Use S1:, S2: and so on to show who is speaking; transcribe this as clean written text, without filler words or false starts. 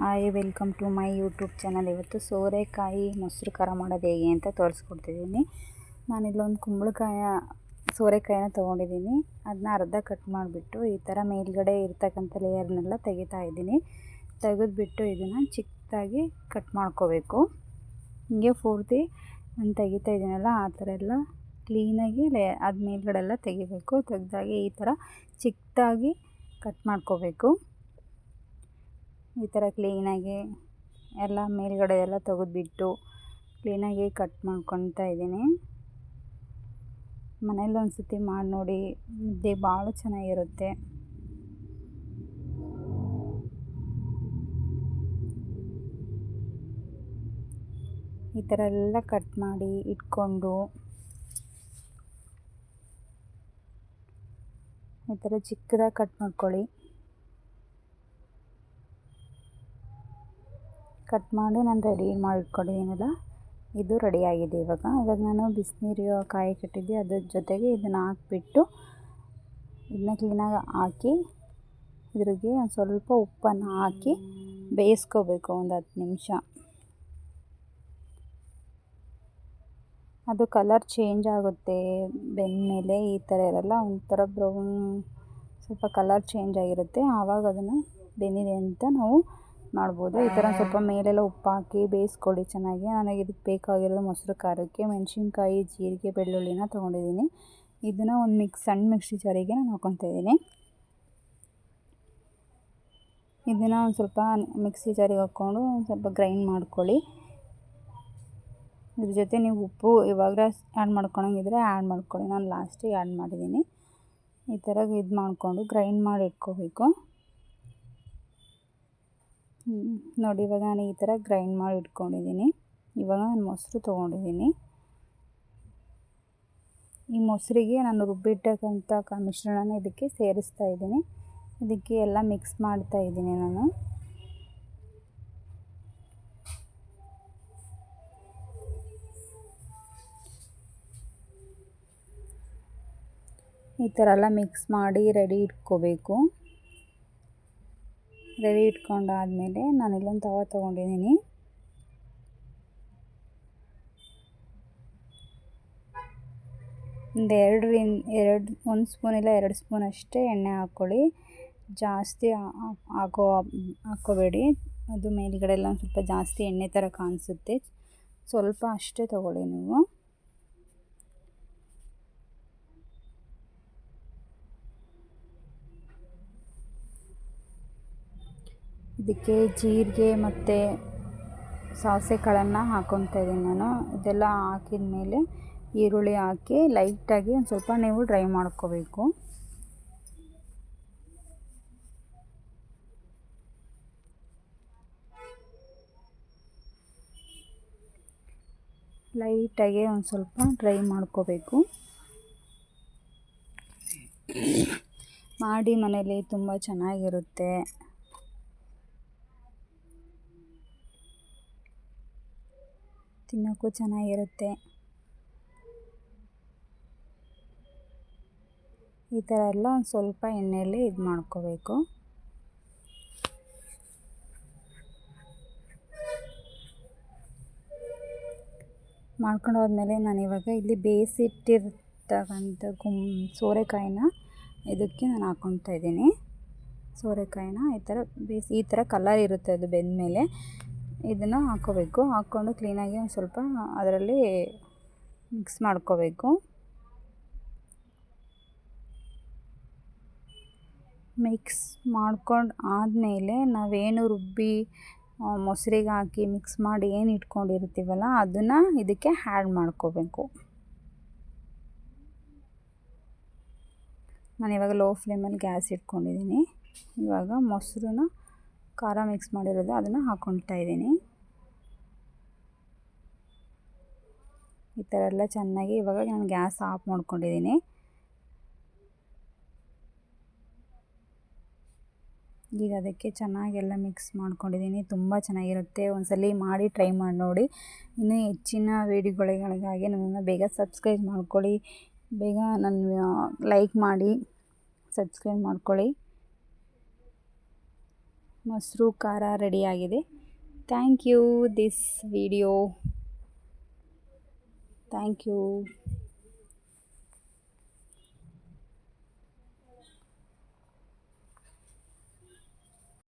S1: Hi, welcome to my YouTube channel. ಇವತ್ತು ಸೋರೆಕಾಯಿ ಮೊಸರು ಖಾರ ಮಾಡೋದು ಹೇಗೆ ಅಂತ ತೋರಿಸ್ಕೊಡ್ತಿದ್ದೀನಿ. ನಾನಿಲ್ಲೊಂದು ಸೋರೆಕಾಯಿನ ತೊಗೊಂಡಿದ್ದೀನಿ. ಅದನ್ನ ಅರ್ಧ ಕಟ್ ಮಾಡಿಬಿಟ್ಟು ಈ ಥರ ಮೇಲ್ಗಡೆ ಇರ್ತಕ್ಕಂಥ ಲೇಯರ್ನೆಲ್ಲ ತೆಗಿತಾ ಇದ್ದೀನಿ. ತೆಗೆದುಬಿಟ್ಟು ಇದನ್ನು ಚಿಕ್ಕದಾಗಿ ಕಟ್ ಮಾಡ್ಕೋಬೇಕು. ಹಿಂಗೆ ಪೂರ್ತಿ ನಾನು ತೆಗಿತಾ ಇದ್ದೀನಲ್ಲ ಆ ಥರ ಎಲ್ಲ ಕ್ಲೀನಾಗಿ ಅದು ಮೇಲ್ಗಡೆ ಎಲ್ಲ ತೆಗಿಬೇಕು. ತೆಗೆದಾಗಿ ಈ ಥರ ಚಿಕ್ಕದಾಗಿ ಕಟ್ ಮಾಡ್ಕೋಬೇಕು. ಈ ಥರ ಕ್ಲೀನಾಗಿ ಎಲ್ಲ ಮೇಲ್ಗಡೆ ಎಲ್ಲ ತೆಗೆದುಬಿಟ್ಟು ಕ್ಲೀನಾಗಿ ಕಟ್ ಮಾಡ್ಕೊತಾ ಇದ್ದೀನಿ. ಮನೇಲಿ ಒಂದು ಸತಿ ಮಾಡಿ ನೋಡಿ, ಮುದ್ದೆ ಭಾಳ ಚೆನ್ನಾಗಿರುತ್ತೆ. ಈ ಥರ ಎಲ್ಲ ಕಟ್ ಮಾಡಿ ಇಟ್ಕೊಂಡು ಈ ಥರ ಚಿಕ್ಕದಾಗಿ ಕಟ್ ಮಾಡ್ಕೊಳ್ಳಿ. ಕಟ್ ಮಾಡಿ ನಾನು ರೆಡಿ ಮಾಡಿ ಇಟ್ಕೊಂಡಿದ್ದೀನಲ್ಲ, ಇದು ರೆಡಿಯಾಗಿದೆ. ಇವಾಗ ನಾನು ಬಿಸಿನೀರು ಕಾಯಿ ಕಟ್ಟಿದ್ದೆ, ಅದ್ರ ಜೊತೆಗೆ ಇದನ್ನು ಹಾಕ್ಬಿಟ್ಟು ಇದನ್ನ ಕ್ಲೀನಾಗಿ ಹಾಕಿ ಇದ್ರಿಗೆ ಒಂದು ಸ್ವಲ್ಪ ಉಪ್ಪನ್ನು ಹಾಕಿ ಬೇಯಿಸ್ಕೋಬೇಕು ಒಂದು 10 ನಿಮಿಷ. ಅದು ಕಲರ್ ಚೇಂಜ್ ಆಗುತ್ತೆ ಬೆಂದಮೇಲೆ. ಈ ಥರ ಇರಲ್ಲ, ಒಂಥರ ಬ್ರೌನ್ ಸ್ವಲ್ಪ ಕಲರ್ ಚೇಂಜ್ ಆಗಿರುತ್ತೆ. ಆವಾಗ ಅದನ್ನು ಬೆಂದಿದೆ ಅಂತ ನಾವು ಮಾಡ್ಬೋದು. ಈ ಥರ ಸ್ವಲ್ಪ ಮೇಲೆಲ್ಲ ಉಪ್ಪು ಹಾಕಿ ಬೇಯಿಸ್ಕೊಳ್ಳಿ ಚೆನ್ನಾಗಿ. ನನಗೆ ಇದಕ್ಕೆ ಬೇಕಾಗಿರೋದು ಮೊಸರು ಖಾರಕ್ಕೆ ಮೆಣಸಿನ್ಕಾಯಿ, ಜೀರಿಗೆ, ಬೆಳ್ಳುಳ್ಳಿನ ತೊಗೊಂಡಿದ್ದೀನಿ. ಇದನ್ನು ಒಂದು ಸಣ್ಣ ಮಿಕ್ಸಿ ಜಾರಿಗೆ ನಾನು ಹಾಕ್ಕೊತಾ ಇದ್ದೀನಿ. ಇದನ್ನು ಒಂದು ಸ್ವಲ್ಪ ಮಿಕ್ಸಿ ಜಾರಿಗೆ ಹಾಕ್ಕೊಂಡು ಒಂದು ಸ್ವಲ್ಪ ಗ್ರೈಂಡ್ ಮಾಡ್ಕೊಳ್ಳಿ. ಇದ್ರ ಜೊತೆ ನೀವು ಉಪ್ಪು ಇವಾಗ ಆ್ಯಡ್ ಮಾಡ್ಕೊಳಂಗಿದ್ರೆ ಆ್ಯಡ್ ಮಾಡ್ಕೊಳ್ಳಿ. ನಾನು ಲಾಸ್ಟಿಗೆ ಆ್ಯಡ್ ಮಾಡಿದ್ದೀನಿ. ಈ ಥರ ಇದು ಮಾಡಿಕೊಂಡು ಗ್ರೈಂಡ್ ಮಾಡಿ ಇಟ್ಕೋಬೇಕು. ನೋಡಿ, ಇವಾಗ ನಾನು ಈ ಥರ ಗ್ರೈಂಡ್ ಮಾಡಿ ಇಟ್ಕೊಂಡಿದ್ದೀನಿ. ಇವಾಗ ನಾನು ಮೊಸರು ತೊಗೊಂಡಿದ್ದೀನಿ. ಈ ಮೊಸರಿಗೆ ನಾನು ರುಬ್ಬಿಟ್ಟಕ್ಕಂಥ ಮಿಶ್ರಣನ ಇದಕ್ಕೆ ಸೇರಿಸ್ತಾ ಇದ್ದೀನಿ. ಇದಕ್ಕೆ ಎಲ್ಲ ಮಿಕ್ಸ್ ಮಾಡ್ತಾ ಇದ್ದೀನಿ ನಾನು. ಈ ಥರ ಎಲ್ಲ ಮಿಕ್ಸ್ ಮಾಡಿ ರೆಡಿ ಇಟ್ಕೋಬೇಕು. ರೆಡಿ ಇಟ್ಕೊಂಡಾದಮೇಲೆ ನಾನು ಇಲ್ಲೊಂದು ತವ ತೊಗೊಂಡಿದ್ದೀನಿ. ಒಂದು ಸ್ಪೂನ್ ಇಲ್ಲ 2 ಸ್ಪೂನ್ ಅಷ್ಟೇ ಎಣ್ಣೆ ಹಾಕ್ಕೊಳ್ಳಿ. ಜಾಸ್ತಿ ಹಾಕ್ಕೋಬೇಡಿ. ಅದು ಮೇಲ್ಗಡೆ ಎಲ್ಲ ಒಂದು ಸ್ವಲ್ಪ ಜಾಸ್ತಿ ಎಣ್ಣೆ ಥರ ಕಾಣಿಸುತ್ತೆ. ಸ್ವಲ್ಪ ಅಷ್ಟೇ ತೊಗೊಳ್ಳಿ ನೀವು. ಇದಕ್ಕೆ ಜೀರಿಗೆ ಮತ್ತು ಸಾಸಿವೆ ಕಾಳನ್ನು ಹಾಕ್ಕೊತಾ ಇದ್ದೀನಿ ನಾನು. ಇದೆಲ್ಲ ಹಾಕಿದ ಮೇಲೆ ಈರುಳ್ಳಿ ಹಾಕಿ ಲೈಟಾಗಿ ಒಂದು ಸ್ವಲ್ಪ ನೀವು ಡ್ರೈ ಮಾಡ್ಕೋಬೇಕು. ಲೈಟಾಗಿ ಒಂದು ಸ್ವಲ್ಪ ಡ್ರೈ ಮಾಡ್ಕೋಬೇಕು. ಮಾಡಿ ಮನೇಲಿ ತುಂಬ ಚೆನ್ನಾಗಿರುತ್ತೆ. ತಿನ್ನೋಕ್ಕೂ ಚೆನ್ನಾಗಿರುತ್ತೆ. ಈ ಥರ ಎಲ್ಲ ಒಂದು ಸ್ವಲ್ಪ ಎಣ್ಣೆಯಲ್ಲಿ ಇದು ಮಾಡ್ಕೋಬೇಕು. ಮಾಡ್ಕೊಂಡು ಹೋದ್ಮೇಲೆ ನಾನಿವಾಗ ಇಲ್ಲಿ ಬೇಯಿಸಿಟ್ಟಿರ್ತಕ್ಕಂಥ ಸೋರೆಕಾಯಿನ ಇದಕ್ಕೆ ನಾನು ಹಾಕ್ಕೊತಾ ಇದ್ದೀನಿ. ಸೋರೆಕಾಯಿನ ಈ ಥರ ಕಲರ್ ಇರುತ್ತೆ ಅದು ಬೆಂದಮೇಲೆ. ಇದನ್ನು ಹಾಕ್ಕೋಬೇಕು. ಹಾಕ್ಕೊಂಡು ಕ್ಲೀನಾಗಿ ಒಂದು ಸ್ವಲ್ಪ ಅದರಲ್ಲಿ ಮಿಕ್ಸ್ ಮಾಡ್ಕೋಬೇಕು. ಮಿಕ್ಸ್ ಮಾಡ್ಕೊಂಡು ಆದಮೇಲೆ ನಾವೇನು ರುಬ್ಬಿ ಮೊಸರಿಗೆ ಹಾಕಿ ಮಿಕ್ಸ್ ಮಾಡಿ ಏನು ಇಟ್ಕೊಂಡಿರ್ತೀವಲ್ಲ ಅದನ್ನು ಇದಕ್ಕೆ ಆ್ಯಡ್ ಮಾಡ್ಕೋಬೇಕು. ನಾನಿವಾಗ ಲೋ ಫ್ಲೇಮಲ್ಲಿ ಗ್ಯಾಸ್ ಇಟ್ಕೊಂಡಿದ್ದೀನಿ. ಇವಾಗ ಮೊಸರನ್ನ ಖಾರ ಮಿಕ್ಸ್ ಮಾಡಿರೋದು ಅದನ್ನು ಹಾಕ್ಕೊತಾ ಇದ್ದೀನಿ. ಈ ಥರ ಎಲ್ಲ ಚೆನ್ನಾಗಿ ಇವಾಗ ನಾನು ಗ್ಯಾಸ್ ಆಫ್ ಮಾಡ್ಕೊಂಡಿದ್ದೀನಿ. ಈಗ ಅದಕ್ಕೆ ಚೆನ್ನಾಗೆಲ್ಲ ಮಿಕ್ಸ್ ಮಾಡ್ಕೊಂಡಿದ್ದೀನಿ. ತುಂಬ ಚೆನ್ನಾಗಿರುತ್ತೆ. ಒಂದ್ಸಲ ಮಾಡಿ ಟ್ರೈ ಮಾಡಿ ನೋಡಿ. ಇನ್ನೂ ಹೆಚ್ಚಿನ ವೀಡಿಯೋಗಳಿಗಾಗಿ ನನ್ನನ್ನು ಬೇಗ ಸಬ್ಸ್ಕ್ರೈಬ್ ಮಾಡ್ಕೊಳ್ಳಿ. ಬೇಗ ನನ್ನ ಲೈಕ್ ಮಾಡಿ ಸಬ್ಸ್ಕ್ರೈಬ್ ಮಾಡ್ಕೊಳ್ಳಿ. ಮೊಸರು ಖಾರ ರೆಡಿಯಾಗಿದೆ. Thank you this video. Thank you.